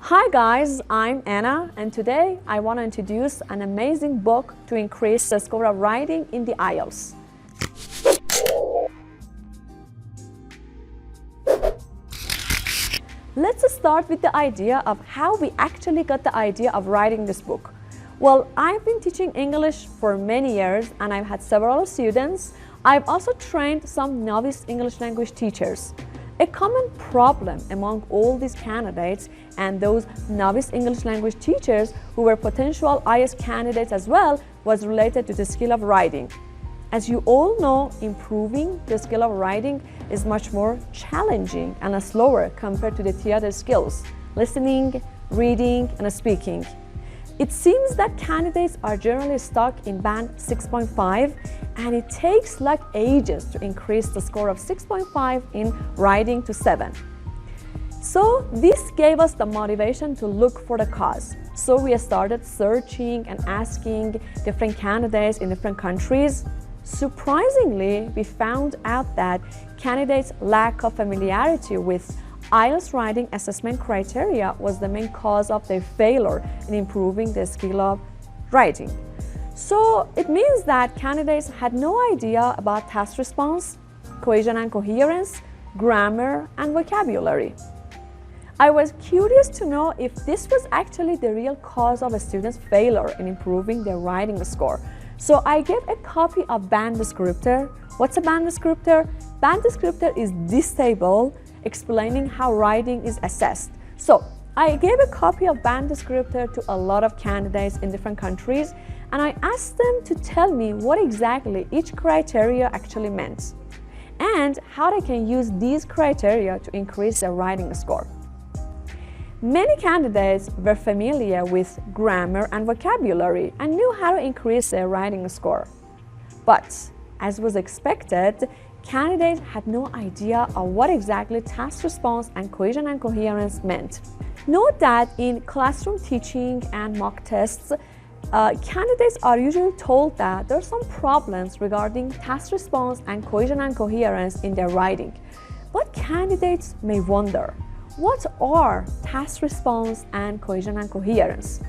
Hi guys, I'm Anna and today I want to introduce an amazing book to increase the score of writing in the IELTS. Let's start with the idea of how we actually got the idea of writing this book. Well, I've been teaching English for many years and I've had several students. I've also trained some novice English language teachers. A common problem among all these candidates and those novice English language teachers who were potential IELTS candidates as well was related to the skill of writing. As you all know, improving the skill of writing is much more challenging and slower compared to the other skills, listening, reading, and speaking. It seems that candidates are generally stuck in band 6.5 and it takes like ages to increase the score of 6.5 in writing to 7. So this gave us the motivation to look for the cause. So we started searching and asking different candidates in different countries. Surprisingly, we found out that candidates' lack of familiarity with IELTS Writing Assessment Criteria was the main cause of their failure in improving the skill of writing. So it means that candidates had no idea about task response, cohesion and coherence, grammar, and vocabulary. I was curious to know if this was actually the real cause of a student's failure in improving their writing score. So I gave a copy of band descriptor. What's a band descriptor? Band descriptor is this table explaining how writing is assessed. So I gave a copy of band descriptor to a lot of candidates in different countries and I asked them to tell me what exactly each criteria actually meant and how they can use these criteria to increase their writing score. Many candidates were familiar with grammar and vocabulary and knew how to increase their writing score. But as was expected, candidates had no idea of what exactly task response and cohesion and coherence meant. Note that in classroom teaching and mock tests, candidates are usually told that there are some problems regarding task response and cohesion and coherence in their writing. But candidates may wonder, what are task response and cohesion and coherence?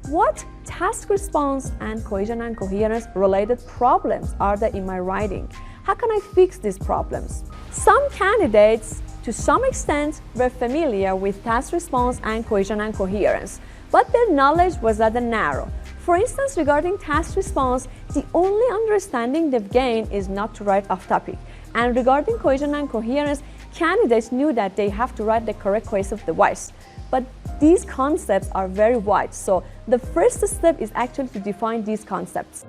What task response and cohesion and coherence related problems are there in my writing? How can I fix these problems? Some candidates, to some extent, were familiar with task response and cohesion and coherence, but their knowledge was rather narrow. For instance, regarding task response, the only understanding they've gained is not to write off topic. And regarding cohesion and coherence, candidates knew that they have to write the correct cohesive device. But these concepts are very wide, so the first step is actually to define these concepts.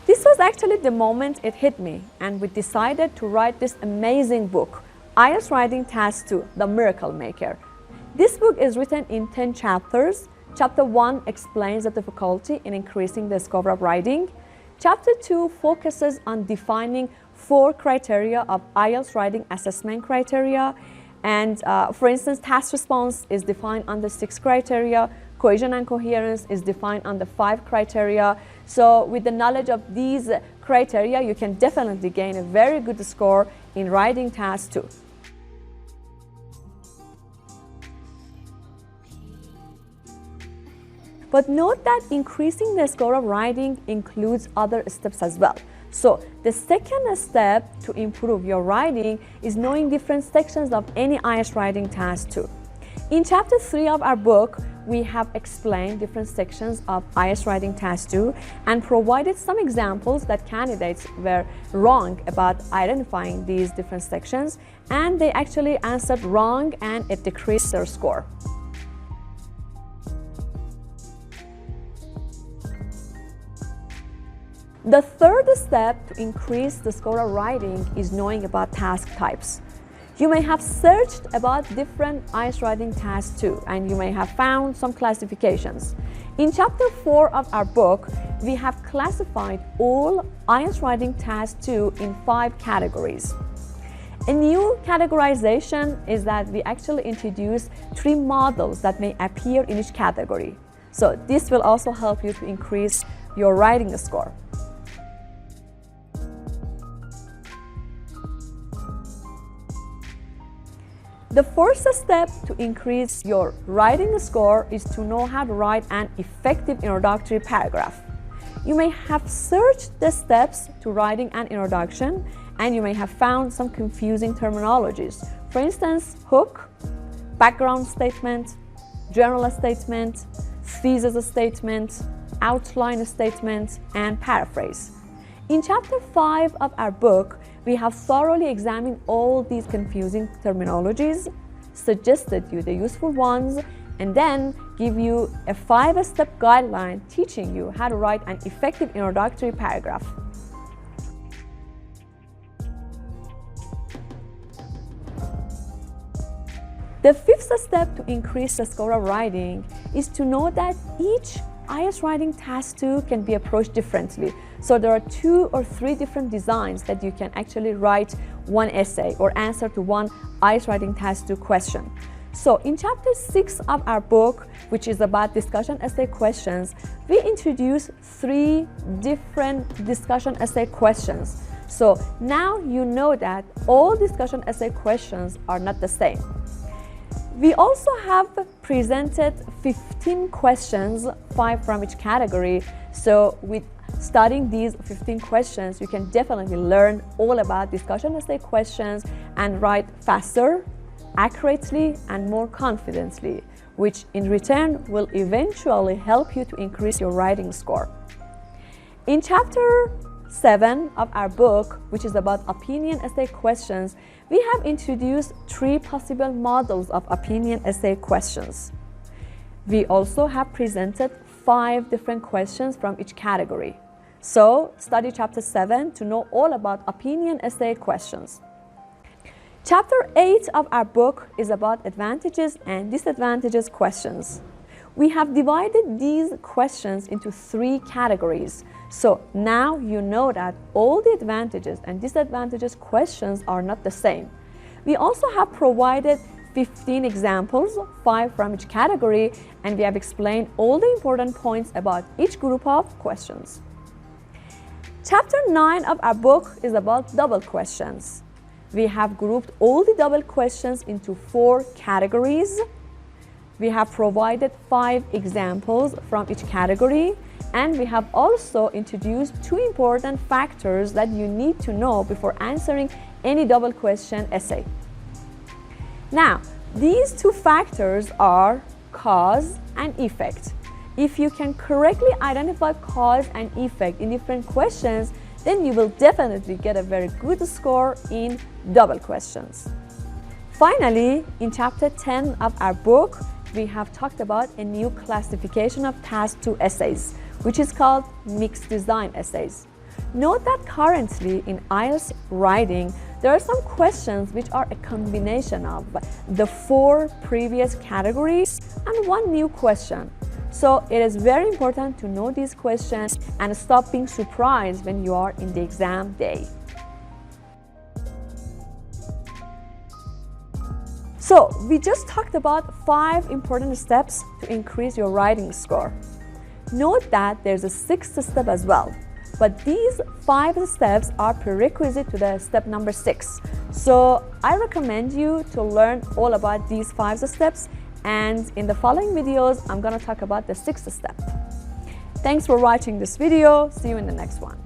This was actually the moment it hit me, and we decided to write this amazing book, IELTS Writing Task 2, The Miracle Maker. This book is written in 10 chapters. Chapter 1 explains the difficulty in increasing the score of writing. Chapter 2 focuses on defining 4 criteria of IELTS Writing Assessment Criteria. And for instance, task response is defined under 6 criteria. Cohesion and coherence is defined under 5 criteria. So with the knowledge of these criteria, you can definitely gain a very good score in writing task 2. But note that increasing the score of writing includes other steps as well. So the second step to improve your writing is knowing different sections of any IELTS writing task 2. In chapter 3 of our book, we have explained different sections of IELTS Writing Task 2 and provided some examples that candidates were wrong about identifying these different sections, and they actually answered wrong and it decreased their score. The third step to increase the score of writing is knowing about task types. You may have searched about different IELTS Writing Task 2 and you may have found some classifications. In chapter 4 of our book, we have classified all IELTS Writing Task 2 in 5 categories. A new categorization is that we actually introduce 3 models that may appear in each category. So this will also help you to increase your writing score. The first step to increase your writing score is to know how to write an effective introductory paragraph. You may have searched the steps to writing an introduction, and you may have found some confusing terminologies. For instance, hook, background statement, general statement, thesis statement, outline statement, and paraphrase. In chapter 5 of our book, we have thoroughly examined all these confusing terminologies, suggested you the useful ones, and then give you a 5-step guideline teaching you how to write an effective introductory paragraph. The 5th step to increase the score of writing is to know that each IELTS Writing Task 2 can be approached differently. So there are 2 or 3 different designs that you can actually write one essay or answer to one IELTS Writing Task 2 question. So in chapter 6 of our book, which is about discussion essay questions, we introduce 3 different discussion essay questions. So now you know that all discussion essay questions are not the same. We also have presented 15 questions, 5 from each category. So with studying these 15 questions, you can definitely learn all about discussion essay questions and write faster, accurately, and more confidently, which in return will eventually help you to increase your writing score. In chapter 7 of our book, which is about opinion essay questions, we have introduced 3 possible models of opinion essay questions. We also have presented 5 different questions from each category. So study chapter 7 to know all about opinion essay questions. Chapter 8 of our book is about advantages and disadvantages questions. We have divided these questions into 3 categories. So now you know that all the advantages and disadvantages questions are not the same. We also have provided 15 examples, 5 from each category, and we have explained all the important points about each group of questions. Chapter 9 of our book is about double questions. We have grouped all the double questions into 4 categories. We have provided 5 examples from each category, and we have also introduced 2 important factors that you need to know before answering any double question essay. Now, these 2 factors are cause and effect. If you can correctly identify cause and effect in different questions, then you will definitely get a very good score in double questions. Finally, in chapter 10 of our book, we have talked about a new classification of Task 2 essays, which is called mixed design essays. Note that currently in IELTS writing, there are some questions which are a combination of the 4 previous categories and 1 new question. So it is very important to know these questions and stop being surprised when you are in the exam day. So we just talked about 5 important steps to increase your writing score. Note that there's a 6th step as well, but these 5 steps are prerequisite to the step number 6. So I recommend you to learn all about these 5 steps, and in the following videos, I'm going to talk about the 6th step. Thanks for watching this video. See you in the next one.